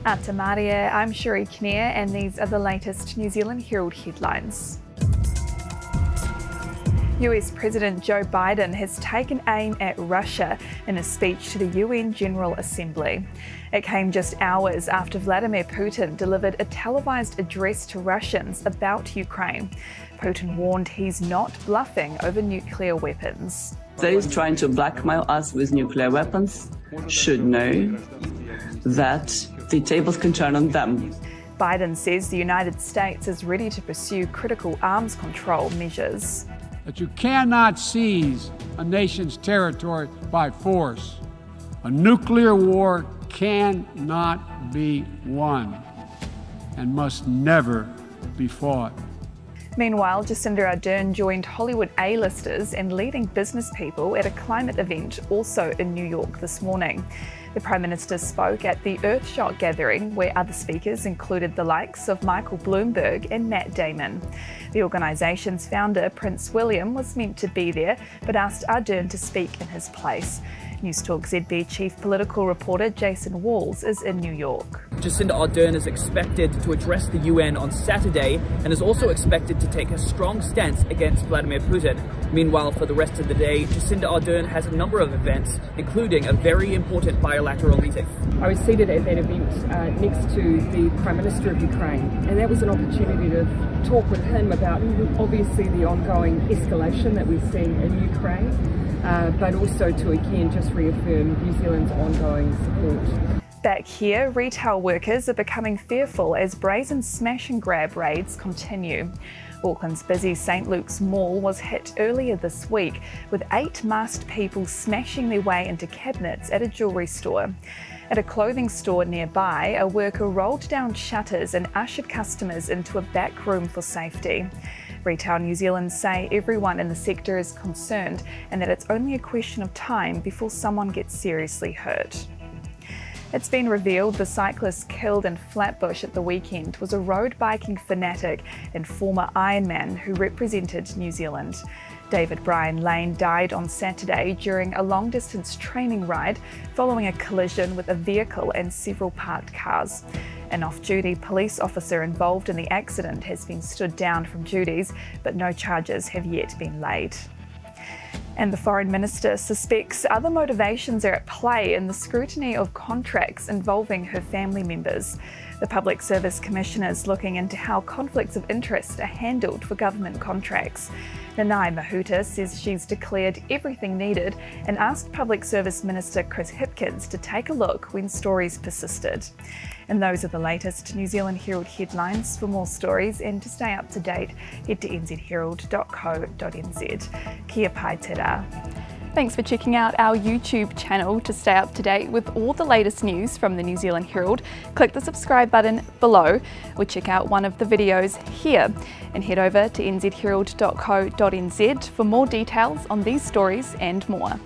Ata Maria, I'm Sherry Kinnear and these are the latest New Zealand Herald headlines. US President Joe Biden has taken aim at Russia in a speech to the UN General Assembly. It came just hours after Vladimir Putin delivered a televised address to Russians about Ukraine. Putin warned he's not bluffing over nuclear weapons. Those trying to blackmail us with nuclear weapons should know that the tables can turn on them. Biden says the United States is ready to pursue critical arms control measures. That you cannot seize a nation's territory by force. A nuclear war cannot be won and must never be fought. Meanwhile, Jacinda Ardern joined Hollywood A-listers and leading business people at a climate event also in New York this morning. The Prime Minister spoke at the Earthshot gathering, where other speakers included the likes of Michael Bloomberg and Matt Damon. The organisation's founder, Prince William, was meant to be there, but asked Ardern to speak in his place. Newstalk ZB Chief Political Reporter Jason Walls is in New York. Jacinda Ardern is expected to address the UN on Saturday and is also expected to take a strong stance against Vladimir Putin. Meanwhile, for the rest of the day, Jacinda Ardern has a number of events, including a very important bilateral meeting. I was seated at that event next to the Prime Minister of Ukraine, and that was an opportunity to talk with him about obviously the ongoing escalation that we've seen in Ukraine, but also to again just reaffirm New Zealand's ongoing support. Back here, retail workers are becoming fearful as brazen smash and grab raids continue. Auckland's busy St Luke's Mall was hit earlier this week, with 8 masked people smashing their way into cabinets at a jewellery store. At a clothing store nearby, a worker rolled down shutters and ushered customers into a back room for safety. Retail New Zealand say everyone in the sector is concerned and that it's only a question of time before someone gets seriously hurt. It's been revealed the cyclist killed in Flatbush at the weekend was a road biking fanatic and former Ironman who represented New Zealand. David Brian Lane died on Saturday during a long-distance training ride following a collision with a vehicle and several parked cars. An off-duty police officer involved in the accident has been stood down from duties, but no charges have yet been laid. And the Foreign Minister suspects other motivations are at play in the scrutiny of contracts involving her family members. The Public Service Commissioner is looking into how conflicts of interest are handled for government contracts. Nanai Mahuta says she's declared everything needed and asked Public Service Minister Chris Hipkins to take a look when stories persisted. And those are the latest New Zealand Herald headlines. For more stories and to stay up to date, head to nzherald.co.nz. Kia pai te rā. Thanks for checking out our YouTube channel. To stay up to date with all the latest news from the New Zealand Herald, click the subscribe button below or check out one of the videos here, and head over to nzherald.co.nz for more details on these stories and more.